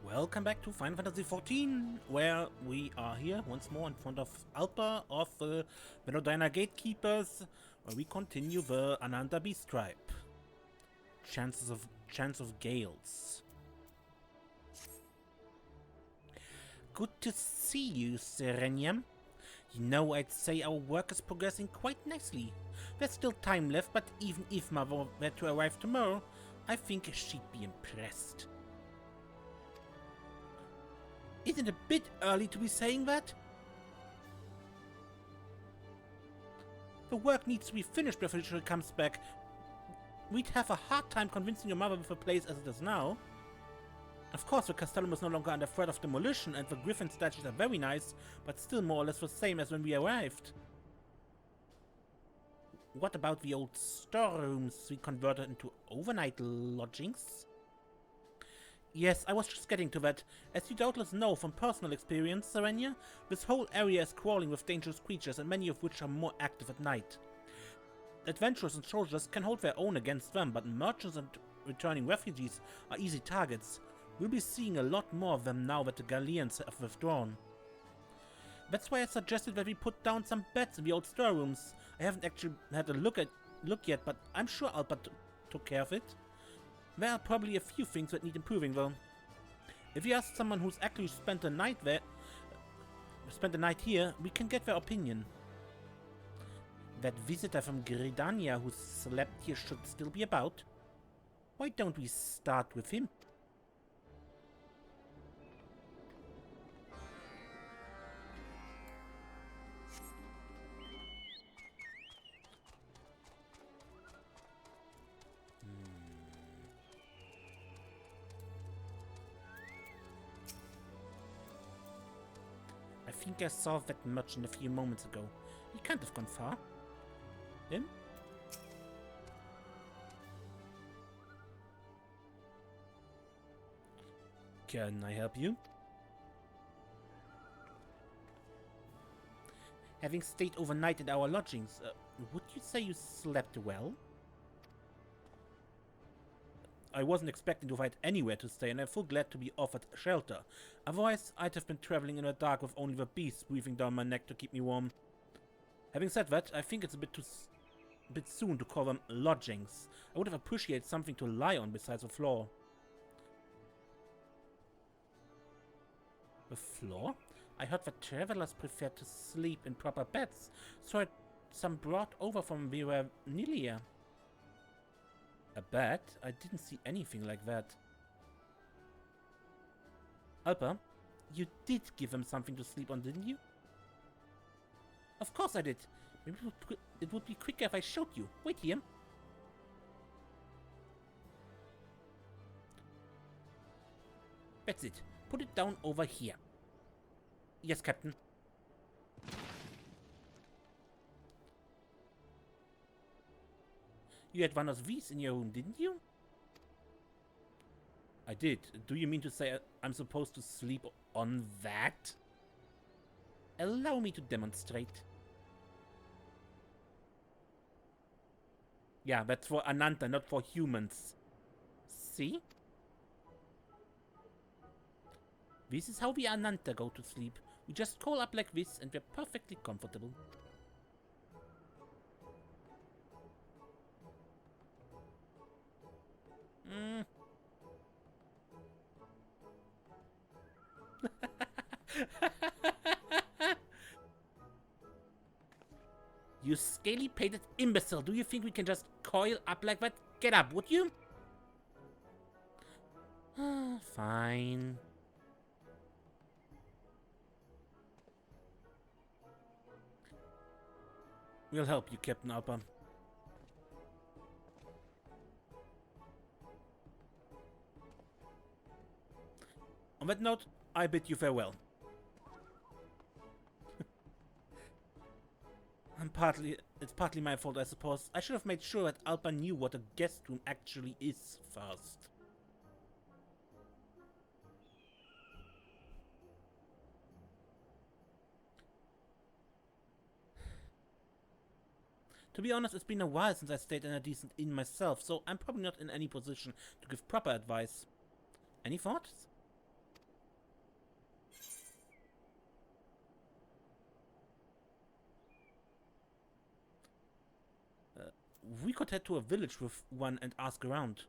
Welcome back to Final Fantasy XIV, where we are here once more in front of Alpa of Velodyna Gatekeepers, where we continue the Ananta Beast Tribe. Chance of Gales. Good to see you, Serenium. You know, I'd say our work is progressing quite nicely. There's still time left, but even if Mother were to arrive tomorrow, I think she'd be impressed. Isn't it a bit early to be saying that? The work needs to be finished before she comes back. We'd have a hard time convincing your mother with the place as it is now. Of course, the castellum is no longer under threat of demolition, and the griffin statues are very nice, but still more or less the same as when we arrived. What about the old storerooms we converted into overnight lodgings? Yes, I was just getting to that. As you doubtless know from personal experience, Serenia, this whole area is crawling with dangerous creatures, and many of which are more active at night. Adventurers and soldiers can hold their own against them, but merchants and returning refugees are easy targets. We'll be seeing a lot more of them now that the Galleons have withdrawn. That's why I suggested that we put down some beds in the old storerooms. I haven't actually had a look yet, but I'm sure Alpa took care of it. There are probably a few things that need improving, though. If you ask someone who's actually spent the night here, we can get their opinion. That visitor from Gridania who slept here should still be about. Why don't we start with him? I think I saw that merchant a few moments ago. He can't have gone far. Him? Can I help you? Having stayed overnight at our lodgings, would you say you slept well? I wasn't expecting to find anywhere to stay, and I'm full glad to be offered shelter. Otherwise, I'd have been traveling in the dark with only the beast breathing down my neck to keep me warm. Having said that, I think it's a bit soon to call them lodgings. I would have appreciated something to lie on besides the floor. The floor? I heard that travelers prefer to sleep in proper beds, so I had some brought over from Velodyna. A bed? I didn't see anything like that. Alpa, you did give him something to sleep on, didn't you? Of course I did. Maybe it would be quicker if I showed you. Wait here. That's it. Put it down over here. Yes, Captain. You had one of these in your room, didn't you? I did. Do you mean to say I'm supposed to sleep on that? Allow me to demonstrate. Yeah, that's for Ananta, not for humans. See? This is how we Ananta go to sleep. We just crawl up like this and we're perfectly comfortable. You scaly-pated imbecile, do you think we can just coil up like that? Get up, would you? Fine. We'll help you, Captain Alpa. On that note, I bid you farewell. It's partly my fault, I suppose. I should have made sure that Alpa knew what a guest room actually is first. To be honest, it's been a while since I stayed in a decent inn myself, so I'm probably not in any position to give proper advice. Any thoughts? We could head to a village with one and ask around.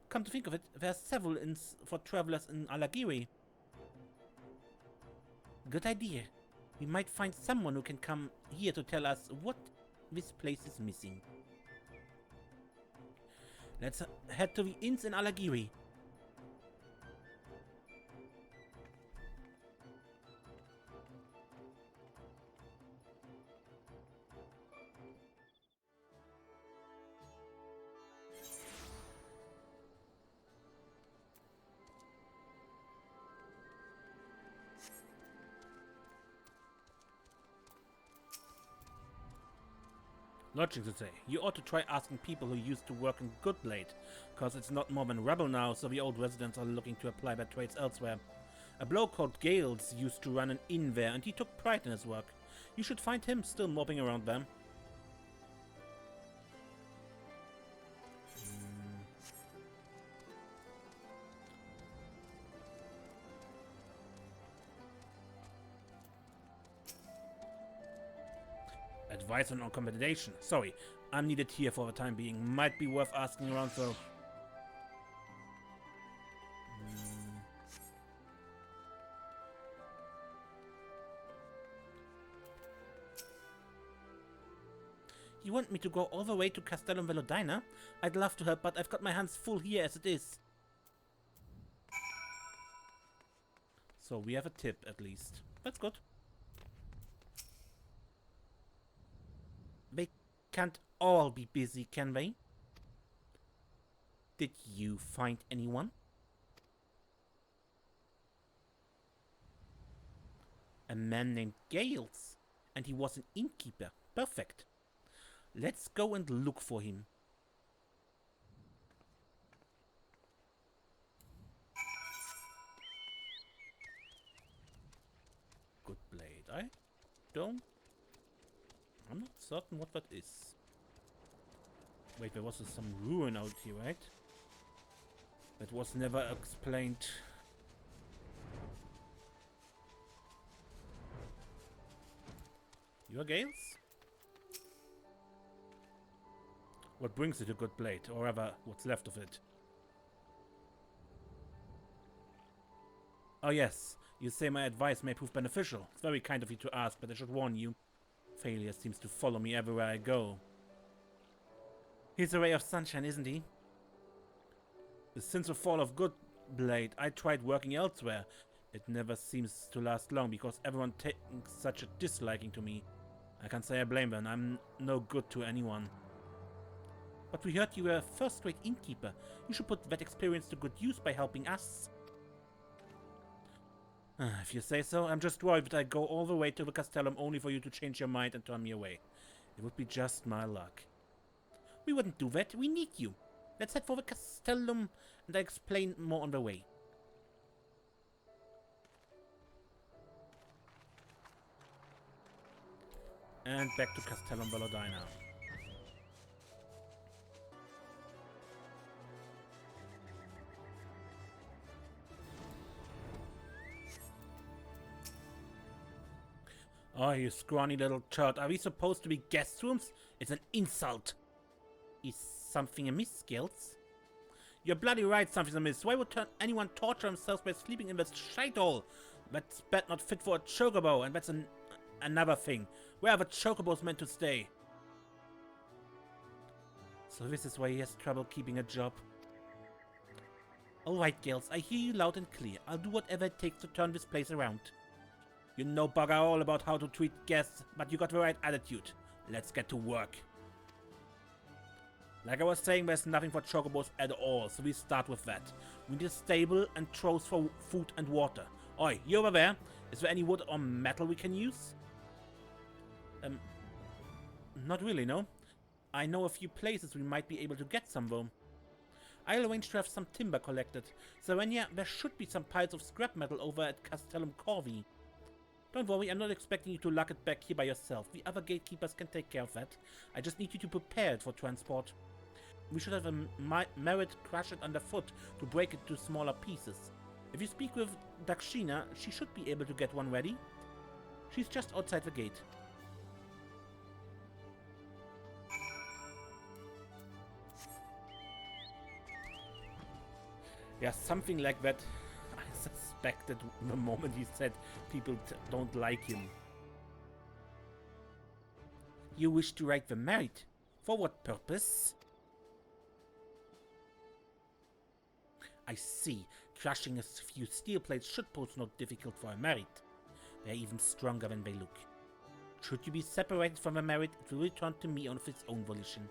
Come to think of it, there are several inns for travelers in Alagiri. Good idea. We might find someone who can come here to tell us what this place is missing. Let's head to the inns in Alagiri. Logic to say, you ought to try asking people who used to work in Goodblade, cause it's not more than rubble now, so the old residents are looking to apply their trades elsewhere. A bloke called Gales used to run an inn there, and he took pride in his work. You should find him still mopping around them. Advice on accommodation. Sorry, I'm needed here for the time being. Might be worth asking around though. You want me to go all the way to Castellum Velodyna? I'd love to help, but I've got my hands full here as it is. So we have a tip at least. That's good. They can't all be busy, can they? Did you find anyone? A man named Gales, and he was an innkeeper. Perfect. Let's go and look for him. Good blade. I'm not certain what that is. Wait, there was some ruin out here, right? That was never explained. You are Gales? What brings you to Good Blade, or rather, what's left of it? Oh yes, you say my advice may prove beneficial. It's very kind of you to ask, but I should warn you. Failure seems to follow me everywhere I go. He's a ray of sunshine, isn't he? Since the fall of Good Blade, I tried working elsewhere. It never seems to last long because everyone takes such a disliking to me. I can't say I blame them. I'm no good to anyone. But we heard you were a first-rate innkeeper. You should put that experience to good use by helping us. If you say so, I'm just worried that I go all the way to the Castellum only for you to change your mind and turn me away. It would be just my luck. We wouldn't do that. We need you. Let's head for the Castellum and I'll explain more on the way. And back to Castellum Velodyna. Oh, you scrawny little turd. Are we supposed to be guest rooms? It's an insult. Is something amiss, Gales? You're bloody right, something's amiss. Why would anyone torture themselves by sleeping in this shithole? That's bed not fit for a chocobo, and that's another thing. Where are the chocobos meant to stay? So this is why he has trouble keeping a job. Alright, Gales, I hear you loud and clear. I'll do whatever it takes to turn this place around. You know bugger all about how to treat guests, but you got the right attitude. Let's get to work. Like I was saying, there's nothing for chocobos at all, so we start with that. We need a stable and trough for food and water. Oi, you over there? Is there any wood or metal we can use? Not really, no. I know a few places we might be able to get some though. I'll arrange to have some timber collected. Serenia, there should be some piles of scrap metal over at Castellum Corvi. Don't worry, I'm not expecting you to lug it back here by yourself. The other gatekeepers can take care of that. I just need you to prepare it for transport. We should have a Merit crush it underfoot to break it to smaller pieces. If you speak with Dakshina, she should be able to get one ready. She's just outside the gate. Yeah, something like that. I suspected the moment he said people don't like him. You wish to write them married? For what purpose? I see. Crushing a few steel plates should pose no difficult for a married. They're even stronger than they look. Should you be separated from a married, it will return to me on its own volition.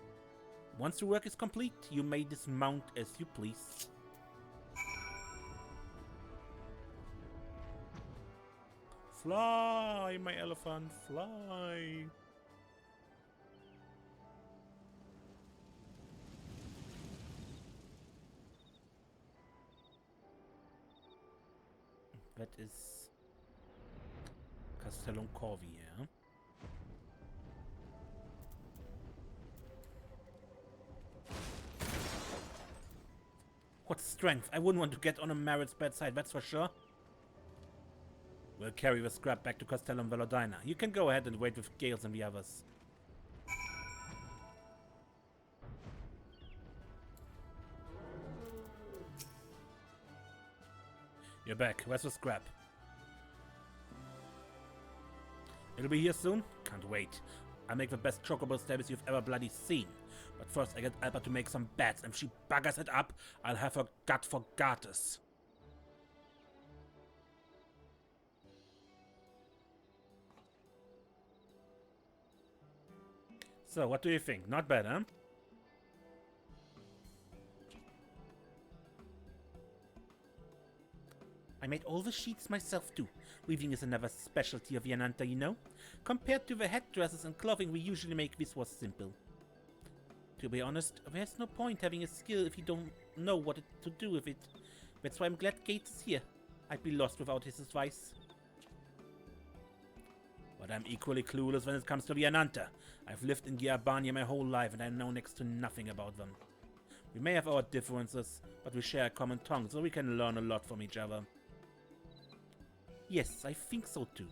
Once the work is complete, you may dismount as you please. Fly, my elephant, fly! That is Castellum Corvi, yeah? What strength! I wouldn't want to get on a Marit's bedside, that's for sure. We'll carry the scrap back to Castellum Velodyna. You can go ahead and wait with Gales and the others. You're back. Where's the scrap? It'll be here soon? Can't wait. I'll make the best chocobo stabbies you've ever bloody seen. But first I get Alba to make some bats, and if she buggers it up, I'll have her gut for garters. So, what do you think? Not bad, huh? I made all the sheets myself too. Weaving is another specialty of the Ananta, you know. Compared to the headdresses and clothing we usually make, this was simple. To be honest, there's no point having a skill if you don't know what to do with it. That's why I'm glad Gates is here. I'd be lost without his advice. But I'm equally clueless when it comes to the Ananta. I've lived in Giabania my whole life and I know next to nothing about them. We may have our differences, but we share a common tongue, so we can learn a lot from each other. Yes, I think so too.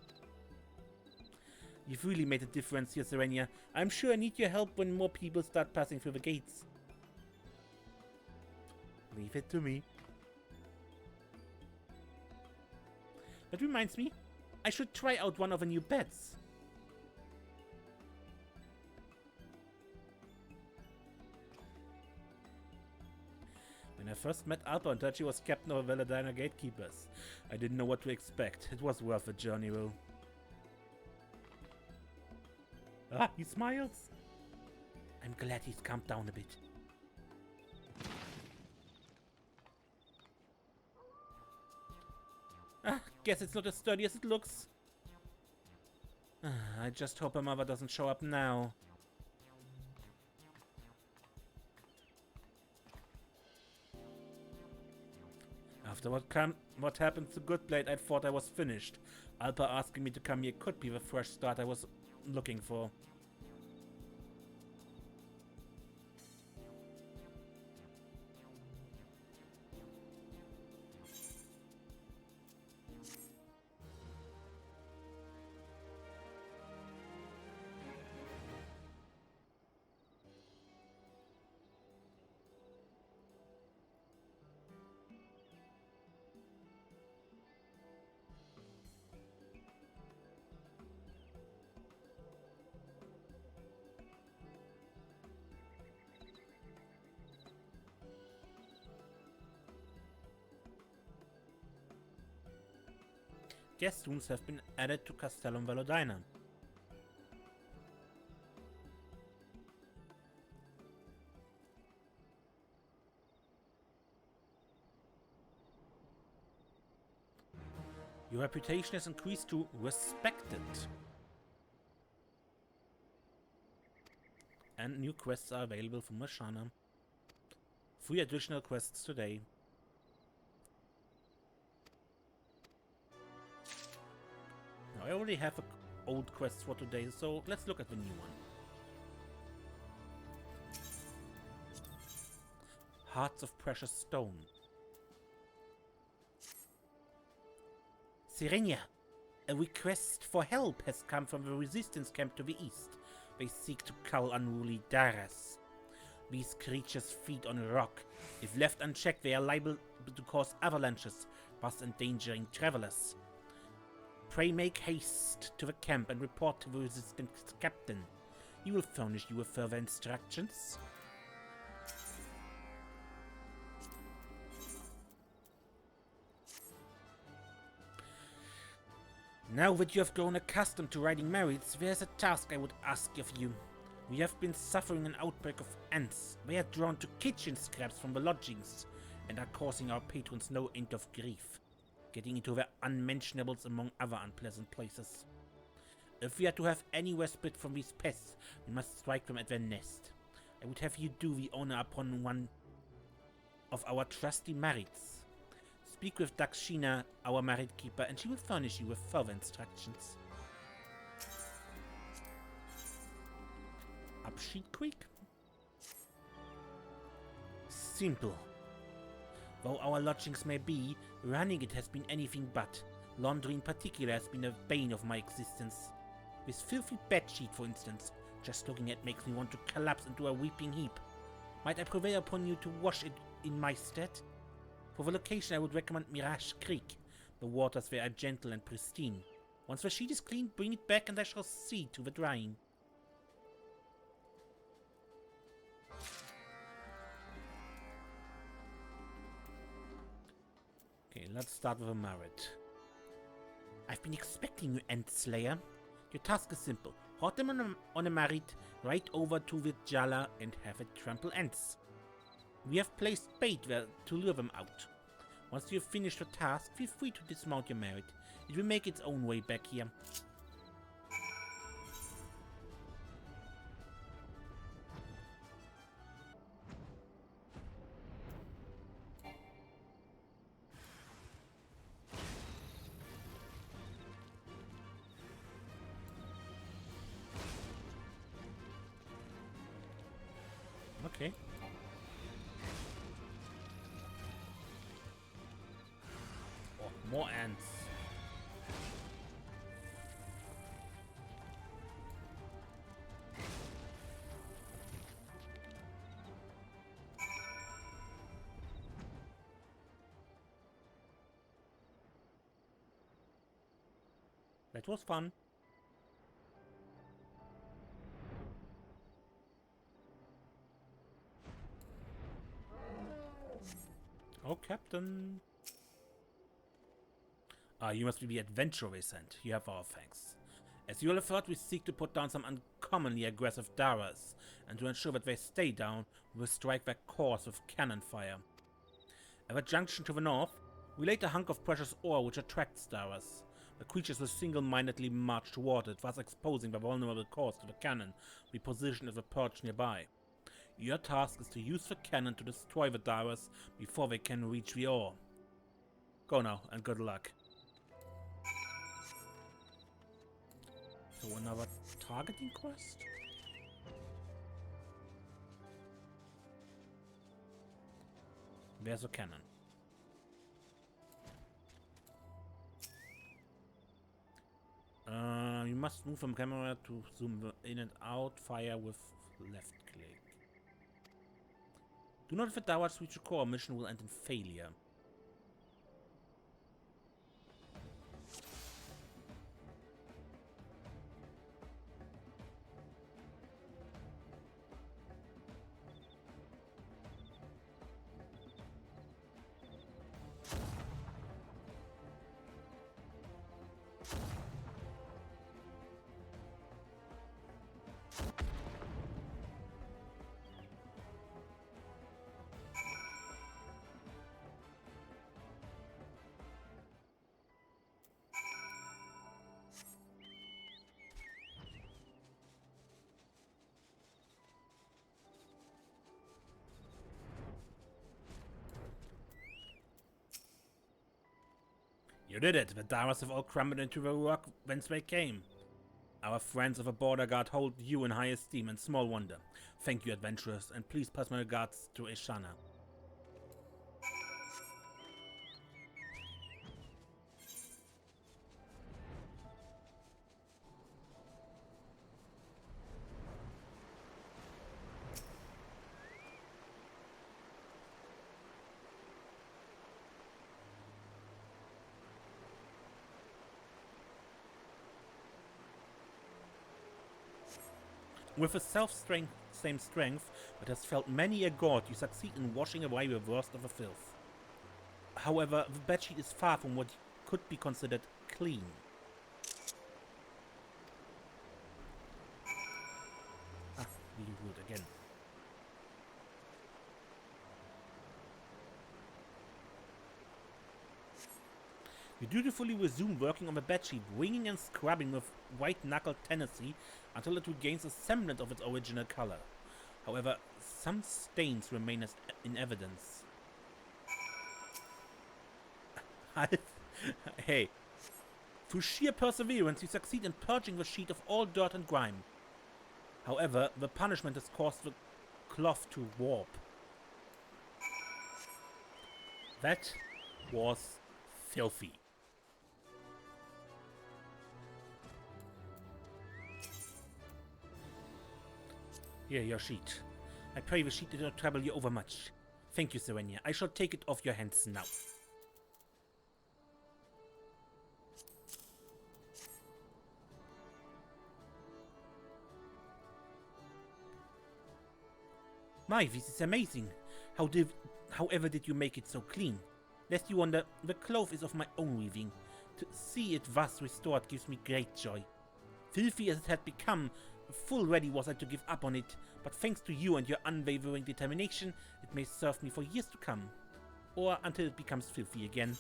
You've really made a difference here, Serenia. I'm sure I need your help when more people start passing through the gates. Leave it to me. That reminds me, I should try out one of the new beds. When I first met Alpa and heard she was captain of Velodyna Gatekeepers, I didn't know what to expect. It was worth a journey, though. Ah, he smiles. I'm glad he's calmed down a bit. Ah, guess it's not as sturdy as it looks. I just hope her mother doesn't show up now. After what happened to Goodblade, I thought I was finished. Alpa asking me to come here could be the fresh start I was looking for. Guest rooms have been added to Castellum Velodyna. Your reputation has increased to respected. And new quests are available from Mashana. 3 additional quests today. Now, I already have an old quest for today, so let's look at the new one. Hearts of Precious Stone. Sirenia, A request for help has come from the resistance camp to the east. They seek to cull unruly Daras. These creatures feed on rock. If left unchecked, they are liable to cause avalanches, thus endangering travelers. Pray make haste to the camp and report to the resistance captain. He will furnish you with further instructions. Now that you have grown accustomed to riding merits, there's a task I would ask of you. We have been suffering an outbreak of ants. They are drawn to kitchen scraps from the lodgings and are causing our patrons no end of grief, getting into their unmentionables among other unpleasant places. If we are to have any respite from these pests, we must strike them at their nest. I would have you do the honor upon one of our trusty merits. Speak with Dakshina, our married keeper, and she will furnish you with further instructions. Up Sheet Creek? Simple. Though our lodgings may be, running it has been anything but. Laundry in particular has been a bane of my existence. This filthy bedsheet, for instance, just looking at makes me want to collapse into a weeping heap. Might I prevail upon you to wash it in my stead? For the location I would recommend Mirage Creek. The waters there are gentle and pristine. Once the sheet is clean, bring it back and I shall see to the drying. Okay, let's start with a merit. I've been expecting you, Ant Slayer. Your task is simple. Hot them on a merit, right over to the Jala and have it trample ants. We have placed bait there to lure them out. Once you have finished the task, feel free to dismount your merit. It will make its own way back here. Okay. Oh, more ants. That was fun. Oh, Captain. You must be the adventurer we sent. You have our thanks. As you will have heard, we seek to put down some uncommonly aggressive Daras, and to ensure that they stay down, we will strike their cores with cannon fire. At a junction to the north, we laid a hunk of precious ore which attracts Daras. The creatures will single-mindedly march toward it, thus exposing the vulnerable cores to the cannon we position as a perch nearby. Your task is to use the cannon to destroy the Daras before they can reach the ore. Go now, and good luck. So another targeting quest? There's a cannon. You must move from camera to zoom in and out, fire with left click. Do not let the Daras reach your core, mission will end in failure. You did it! The Daras have all crumbled into the rock whence they came. Our friends of the Border Guard hold you in high esteem, and small wonder. Thank you, adventurers, and please pass my regards to Ishana. With a same strength that has felt many a god, you succeed in washing away the worst of the filth. However, the bedsheet is far from what could be considered clean. Ah, the wood again. You dutifully resume working on the bedsheet, wringing and scrubbing with white-knuckled tenacity until it regains a semblance of its original color. However, some stains remain in evidence. Hey, through sheer perseverance, you succeed in purging the sheet of all dirt and grime. However, the punishment has caused the cloth to warp. That was filthy. Here, your sheet. I pray the sheet did not trouble you overmuch. Thank you, Serenia. I shall take it off your hands now. My, this is amazing. However did you make it so clean? Lest you wonder, the cloth is of my own weaving. To see it thus restored gives me great joy. Filthy as it had become, full ready was I to give up on it, but thanks to you and your unwavering determination, it may serve me for years to come. Or until it becomes filthy again.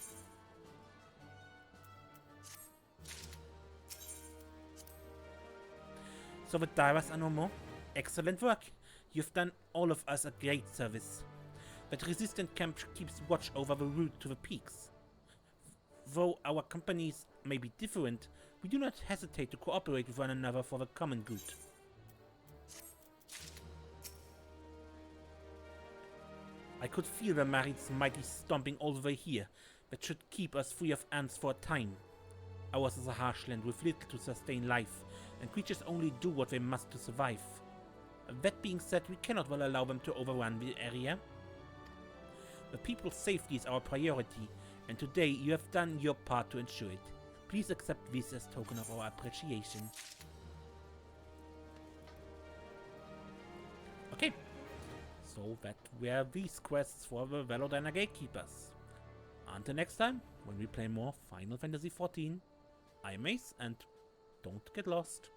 So the divers are no more? Excellent work. You've done all of us a great service. That resistant camp keeps watch over the route to the peaks. Though our companies may be different, we do not hesitate to cooperate with one another for the common good. I could feel the Marites mighty stomping all the way here. That should keep us free of ants for a time. Ours is a harsh land with little to sustain life, and creatures only do what they must to survive. That being said, we cannot well allow them to overrun the area. The people's safety is our priority, and today you have done your part to ensure it. Please accept this as token of our appreciation. Okay, so that were these quests for the Velodyna Gatekeepers. Until next time, when we play more Final Fantasy XIV, I'm Ace, and don't get lost.